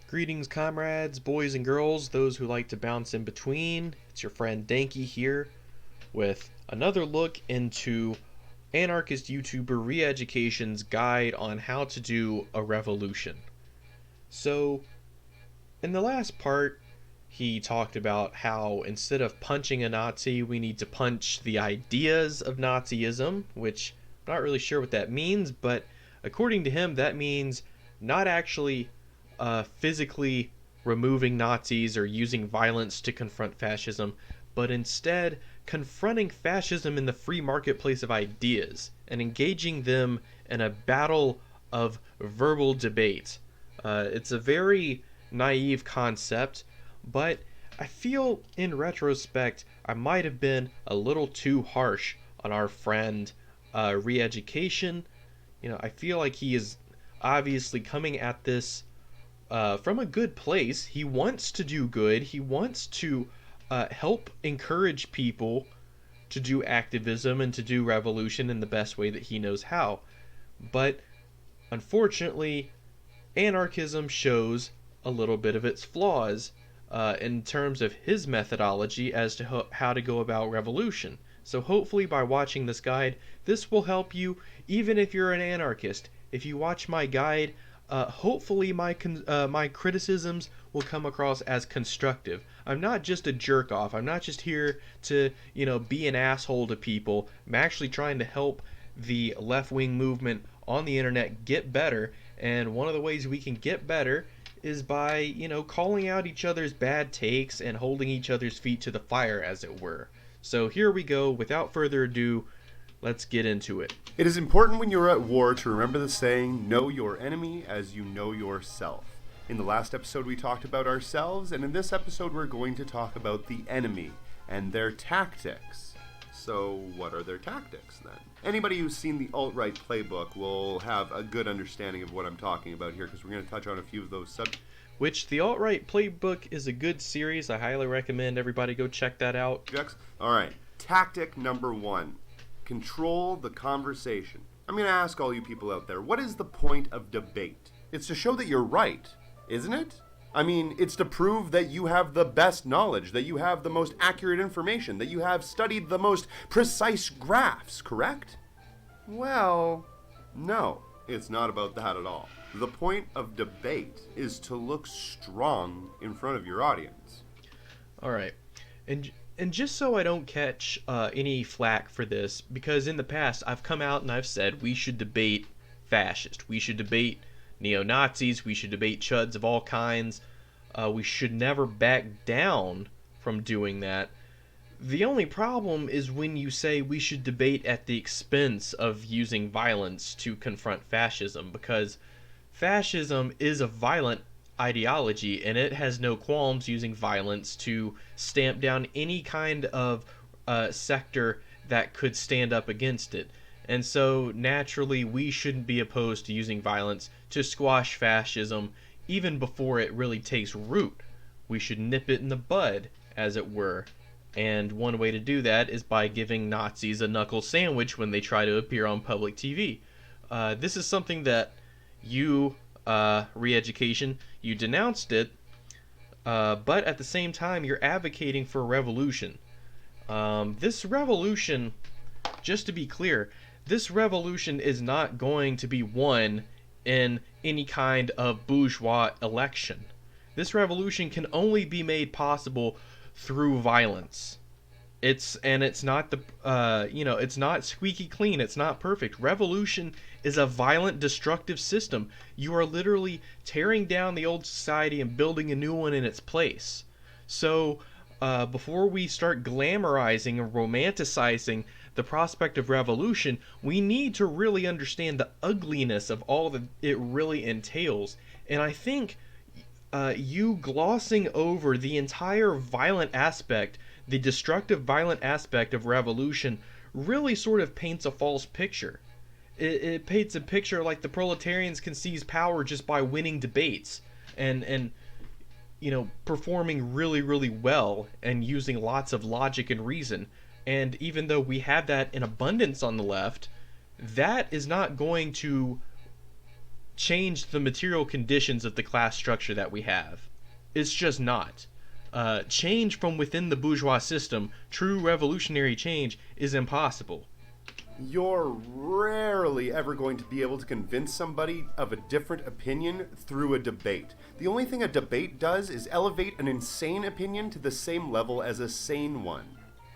Greetings, comrades, boys and girls, those who like to bounce in between. It's your friend Dankey here with another look into anarchist YouTuber Re-Education's guide on how to do a revolution. So, in the last part, he talked about how instead of punching a Nazi, we need to punch the ideas of Nazism, which I'm not really sure what that means, but according to him, that means not actually physically removing Nazis or using violence to confront fascism, but instead confronting fascism in the free marketplace of ideas and engaging them in a battle of verbal debate. It's a very naive concept, but I feel in retrospect I might have been a little too harsh on our friend Re-Education. I feel like he is obviously coming at this from a good place. He wants to do good. He wants to help encourage people to do activism and to do revolution in the best way that he knows how. But unfortunately, anarchism shows a little bit of its flaws in terms of his methodology as to how to go about revolution. So hopefully by watching this guide, this will help you even if you're an anarchist. If you watch my guide, hopefully my criticisms will come across as constructive. I'm not just a jerk off. I'm not just here to be an asshole to people. I'm actually trying to help the left wing movement on the internet get better, and one of the ways we can get better is by calling out each other's bad takes and holding each other's feet to the fire, as it were. So here we go. Without further ado, let's get into it. It is important when you're at war to remember the saying, know your enemy as you know yourself. In the last episode we talked about ourselves, and in this episode we're going to talk about the enemy and their tactics. So what are their tactics then? Anybody who's seen the alt-right playbook will have a good understanding of what I'm talking about here, because we're going to touch on a few of those subjects. Which the alt-right playbook is a good series. I highly recommend everybody go check that out. Alright, tactic number 1. Control the conversation. I'm going to ask all you people out there, what is the point of debate? It's to show that you're right, isn't it? I mean, it's to prove that you have the best knowledge, that you have the most accurate information, that you have studied the most precise graphs, correct? Well, no, it's not about that at all. The point of debate is to look strong in front of your audience. Alright, and just so I don't catch any flack for this, because in the past I've come out and I've said we should debate fascists, we should debate neo-Nazis, we should debate chuds of all kinds, we should never back down from doing that. The only problem is when you say we should debate at the expense of using violence to confront fascism, because fascism is a violent ideology and it has no qualms using violence to stamp down any kind of sector that could stand up against it. And so naturally we shouldn't be opposed to using violence to squash fascism even before it really takes root. We should nip it in the bud, as it were. And one way to do that is by giving Nazis a knuckle sandwich when they try to appear on public TV. This is something that you, Re-Education, you denounced it, but at the same time you're advocating for a revolution. This revolution, just to be clear, this revolution is not going to be won in any kind of bourgeois election. This revolution can only be made possible through violence. It's not it's not squeaky clean, it's not perfect. Revolution is a violent, destructive system. You are literally tearing down the old society and building a new one in its place. So before we start glamorizing and romanticizing the prospect of revolution, we need to really understand the ugliness of all that it really entails. And I think you glossing over the entire violent aspect, the destructive violent aspect of revolution, really sort of paints a false picture. It paints a picture like the proletarians can seize power just by winning debates and performing really, really well and using lots of logic and reason. And even though we have that in abundance on the left, that is not going to change the material conditions of the class structure that we have. It's just not. Change from within the bourgeois system, true revolutionary change, is impossible. You're rarely ever going to be able to convince somebody of a different opinion through a debate. The only thing a debate does is elevate an insane opinion to the same level as a sane one.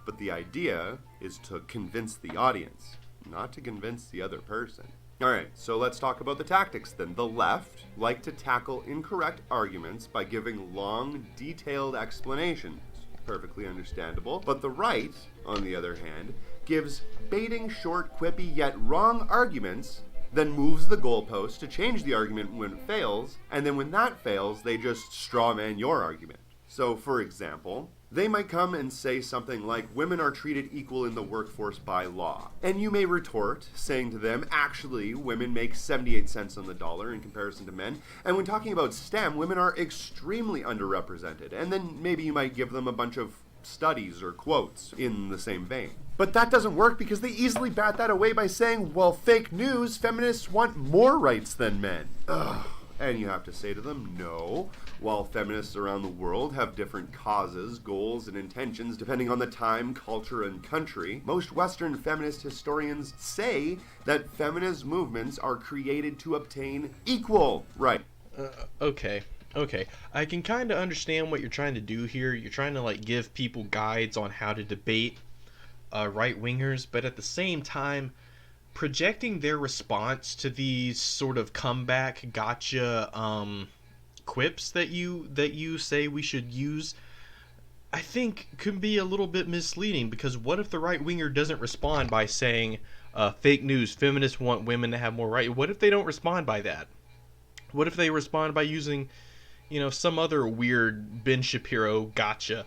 But the idea is to convince the audience, not to convince the other person. Alright, so let's talk about the tactics then. The left like to tackle incorrect arguments by giving long, detailed explanations. Perfectly understandable. But the right, on the other hand, gives baiting, short, quippy, yet wrong arguments, then moves the goalpost to change the argument when it fails, and then when that fails, they just strawman your argument. So, for example, they might come and say something like, women are treated equal in the workforce by law. And you may retort, saying to them, actually, women make 78 cents on the dollar in comparison to men. And when talking about STEM, women are extremely underrepresented. And then maybe you might give them a bunch of studies or quotes in the same vein. But that doesn't work because they easily bat that away by saying, well, fake news, feminists want more rights than men. Ugh. And you have to say to them, no. While feminists around the world have different causes, goals, and intentions depending on the time, culture, and country, most Western feminist historians say that feminist movements are created to obtain equal rights. Okay. I can kind of understand what you're trying to do here. You're trying to give people guides on how to debate right-wingers, but at the same time, projecting their response to these sort of comeback gotcha quips that you say we should use, I think could be a little bit misleading, because what if the right-winger doesn't respond by saying fake news, feminists want women to have more rights? What if they don't respond by that? What if they respond by using some other weird Ben Shapiro gotcha?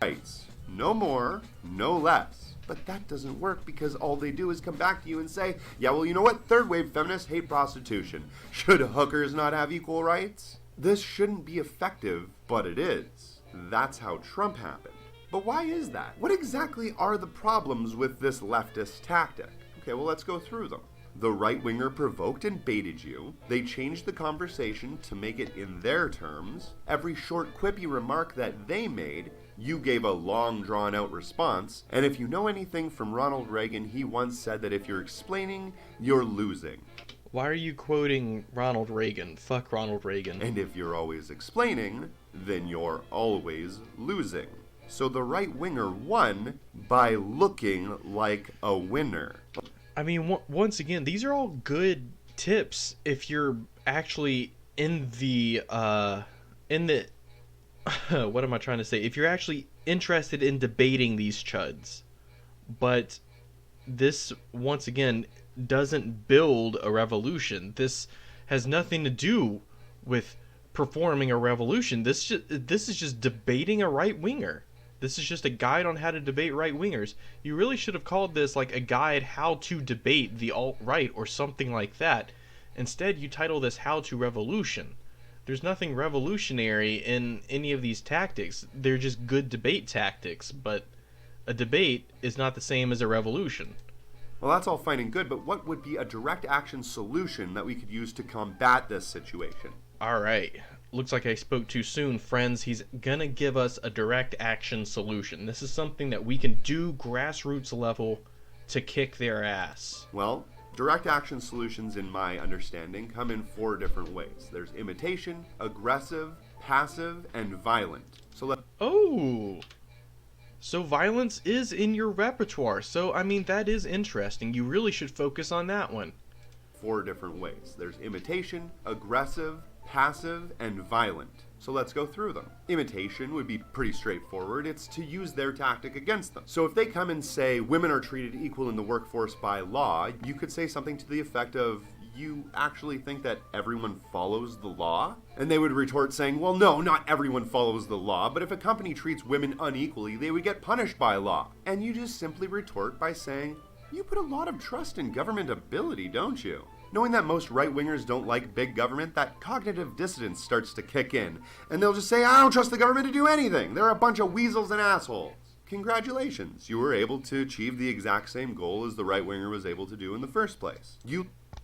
Rights. No more, no less. But that doesn't work because all they do is come back to you and say, yeah, well, you know what? Third wave feminists hate prostitution. Should hookers not have equal rights? This shouldn't be effective, but it is. That's how Trump happened. But why is that? What exactly are the problems with this leftist tactic? Okay, well, let's go through them. The right-winger provoked and baited you. They changed the conversation to make it in their terms. Every short, quippy remark that they made, you gave a long, drawn-out response. And if you know anything from Ronald Reagan, he once said that if you're explaining, you're losing. Why are you quoting Ronald Reagan? Fuck Ronald Reagan. And if you're always explaining, then you're always losing. So the right-winger won by looking like a winner. I mean, once again, these are all good tips if you're actually in the what am I trying to say? If you're actually interested in debating these chuds. But this, once again, doesn't build a revolution. This has nothing to do with performing a revolution. This is just debating a right-winger. This is just a guide on how to debate right-wingers. You really should have called this a guide how to debate the alt-right or something like that. Instead, you title this How to Revolution. There's nothing revolutionary in any of these tactics. They're just good debate tactics, but a debate is not the same as a revolution. Well, that's all fine and good, but what would be a direct action solution that we could use to combat this situation? Alright. Looks like I spoke too soon, friends. He's gonna give us a direct action solution. This is something that we can do grassroots level to kick their ass. Well, direct action solutions, in my understanding, come in 4 different ways. There's imitation, aggressive, passive, and violent. So violence is in your repertoire. So, I mean, that is interesting. You really should focus on that one. 4 different ways. There's imitation, aggressive, passive, and violent. So let's go through them. Imitation would be pretty straightforward. It's to use their tactic against them. So if they come and say women are treated equal in the workforce by law, you could say something to the effect of, you actually think that everyone follows the law? And they would retort saying, well, no, not everyone follows the law, but if a company treats women unequally, they would get punished by law. And you just simply retort by saying, you put a lot of trust in government ability, don't you? Knowing that most right-wingers don't like big government, that cognitive dissonance starts to kick in. And they'll just say, I don't trust the government to do anything. They're a bunch of weasels and assholes. Congratulations, you were able to achieve the exact same goal as the right-winger was able to do in the first place.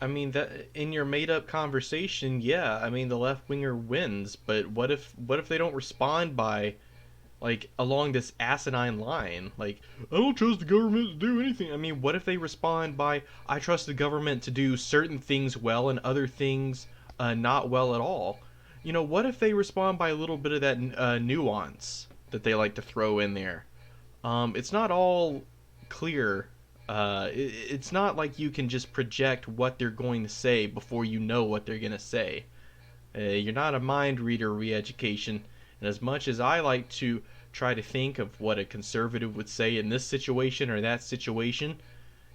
I mean that in your made up conversation, yeah, I mean the left winger wins, but what if they don't respond by like along this asinine line? Like, I don't trust the government to do anything. I mean, what if they respond by, I trust the government to do certain things well and other things not well at all? What if they respond by a little bit of that nuance that they like to throw in there? It's not all clear. It's not like you can just project what they're going to say before you know what they're going to say. You're not a mind reader, re-education. And as much as I like to try to think of what a conservative would say in this situation or that situation,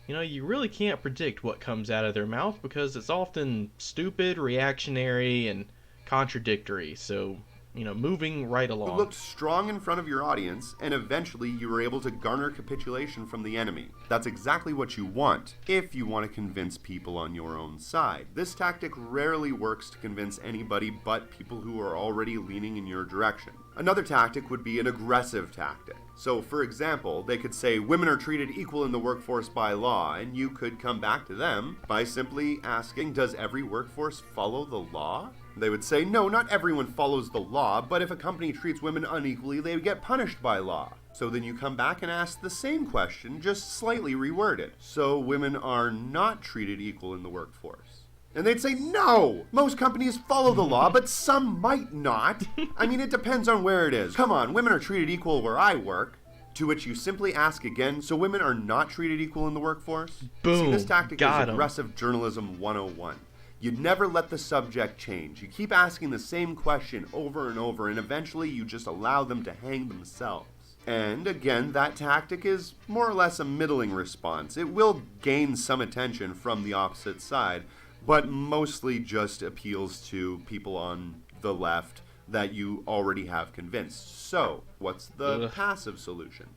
you really can't predict what comes out of their mouth because it's often stupid, reactionary, and contradictory. So, moving right You along. looked strong in front of your audience, and eventually you were able to garner capitulation from the enemy. That's exactly what you want, if you want to convince people on your own side. This tactic rarely works to convince anybody but people who are already leaning in your direction. Another tactic would be an aggressive tactic. So, for example, they could say women are treated equal in the workforce by law, and you could come back to them by simply asking, does every workforce follow the law? They would say, no, not everyone follows the law, but if a company treats women unequally, they would get punished by law. So then you come back and ask the same question, just slightly reworded. So women are not treated equal in the workforce. And they'd say, no! Most companies follow the law, but some might not. I mean, it depends on where it is. Come on, women are treated equal where I work. To which you simply ask again, so women are not treated equal in the workforce? Boom. See, this tactic is Got 'em. aggressive journalism 101. You never let the subject change. You keep asking the same question over and over, and eventually you just allow them to hang themselves. And again, that tactic is more or less a middling response. It will gain some attention from the opposite side, but mostly just appeals to people on the left that you already have convinced. So, what's the Ugh. passive solution?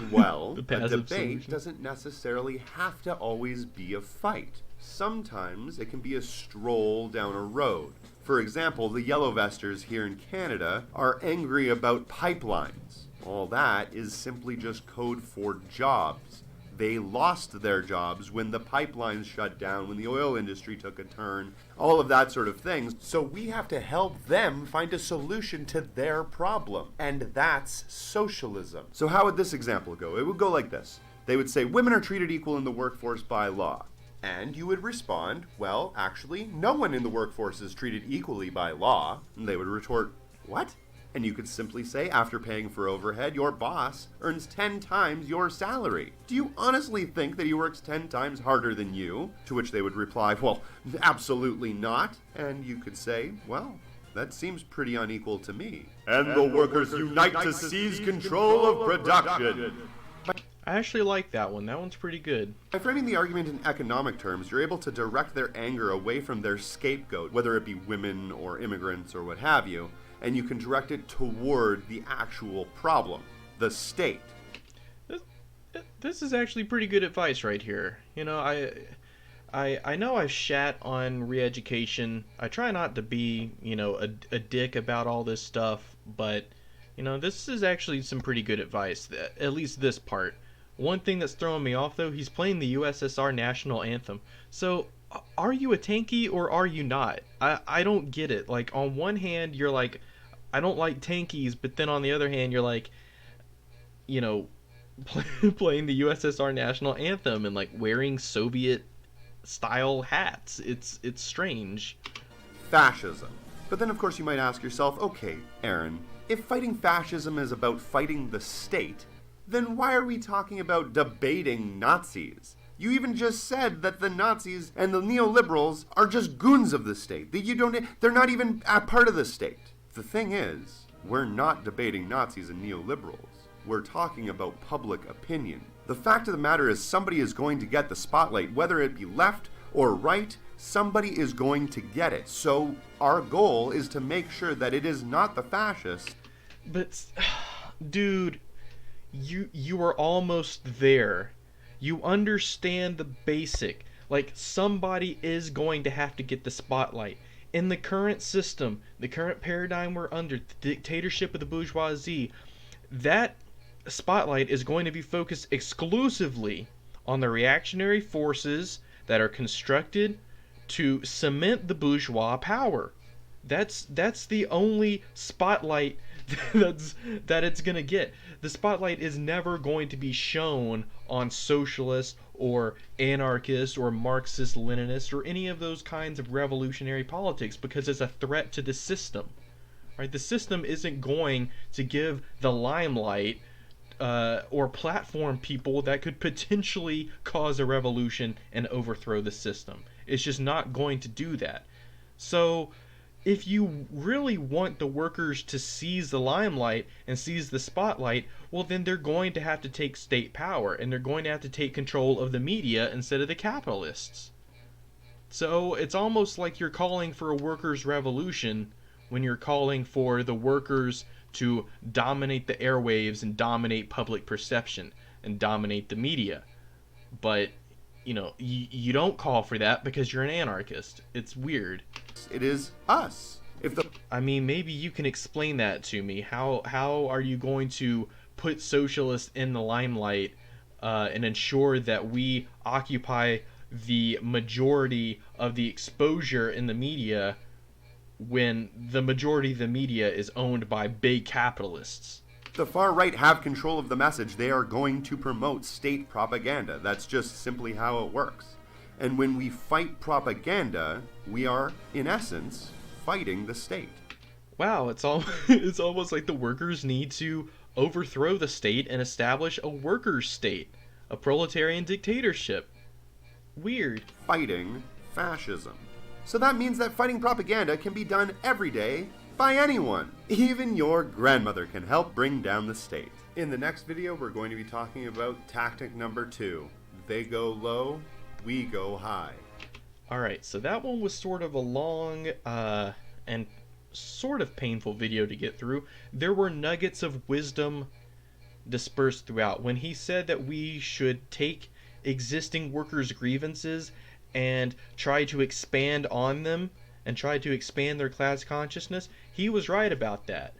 Well, The a passive debate solution. doesn't necessarily have to always be a fight. Sometimes it can be a stroll down a road. For example, the Yellow Vesters here in Canada are angry about pipelines. All that is simply just code for jobs. They lost their jobs when the pipelines shut down, when the oil industry took a turn, all of that sort of thing. So we have to help them find a solution to their problem. And that's socialism. So how would this example go? It would go like this. They would say, women are treated equal in the workforce by law. And you would respond, well, actually, no one in the workforce is treated equally by law. And they would retort, what? And you could simply say, after paying for overhead, your boss earns 10 times your salary. Do you honestly think that he works 10 times harder than you? To which they would reply, well, absolutely not. And you could say, well, that seems pretty unequal to me. And the workers unite to seize control of production. I actually like that one. That one's pretty good. By framing the argument in economic terms, you're able to direct their anger away from their scapegoat, whether it be women or immigrants or what have you, and you can direct it toward the actual problem, the state. This is actually pretty good advice right here. I know I've shat on re-education. I try not to be, a dick about all this stuff, but, this is actually some pretty good advice, at least this part. One thing that's throwing me off, though, he's playing the USSR national anthem. So, are you a tanky or are you not? I don't get it. Like, on one hand, you're like, I don't like tankies, but then on the other hand, you're like, playing the USSR national anthem and, like, wearing Soviet-style hats. It's strange. Fascism. But then, of course, you might ask yourself, okay, Aaron, if fighting fascism is about fighting the state, then why are we talking about debating Nazis? You even just said that the Nazis and the neoliberals are just goons of the state. They're not even a part of the state. The thing is, we're not debating Nazis and neoliberals. We're talking about public opinion. The fact of the matter is somebody is going to get the spotlight, whether it be left or right, somebody is going to get it. So our goal is to make sure that it is not the fascists. But, dude, you are almost there. You understand the basic. Like, somebody is going to have to get the spotlight. In the current system, the current paradigm we're under, the dictatorship of the bourgeoisie, that spotlight is going to be focused exclusively on the reactionary forces that are constructed to cement the bourgeois power. That's the only spotlight that it's gonna get. The spotlight is never going to be shown on socialists or anarchists or Marxist Leninists or any of those kinds of revolutionary politics, because it's a threat to the system. Right? The system isn't going to give the limelight or platform people that could potentially cause a revolution and overthrow the system. It's just not going to do that. So, if you really want the workers to seize the limelight and seize the spotlight, well, then they're going to have to take state power, and they're going to have to take control of the media instead of the capitalists. So, it's almost like you're calling for a workers' revolution when you're calling for the workers to dominate the airwaves and dominate public perception and dominate the media. But, you don't call for that because you're an anarchist. It's weird. It is us. I mean, maybe you can explain that to me. How are you going to put socialists in the limelight and ensure that we occupy the majority of the exposure in the media when the majority of the media is owned by big capitalists? The far right have control of the message. They are going to promote state propaganda. That's just simply how it works. And when we fight propaganda, we are, in essence, fighting the state. Wow, it's almost like the workers need to overthrow the state and establish a workers' state, a proletarian dictatorship. Weird. Fighting fascism. So that means that fighting propaganda can be done every day by anyone. Even your grandmother can help bring down the state. In the next video, we're going to be talking about tactic number 2. They go low, we go high. Alright, so that one was sort of a long and sort of painful video to get through. There were nuggets of wisdom dispersed throughout. When he said that we should take existing workers' grievances and try to expand on them and try to expand their class consciousness, he was right about that.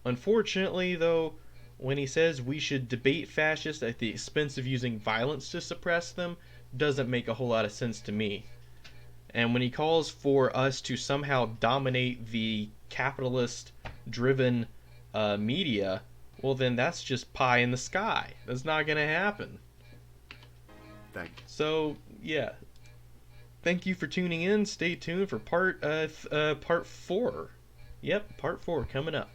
Unfortunately, though, when he says we should debate fascists at the expense of using violence to suppress them, doesn't make a whole lot of sense to me. And when he calls for us to somehow dominate the capitalist-driven media, well, then that's just pie in the sky. That's not going to happen. Thank you. So, yeah. Thank you for tuning in. Stay tuned for part 4. Yep, part 4 coming up.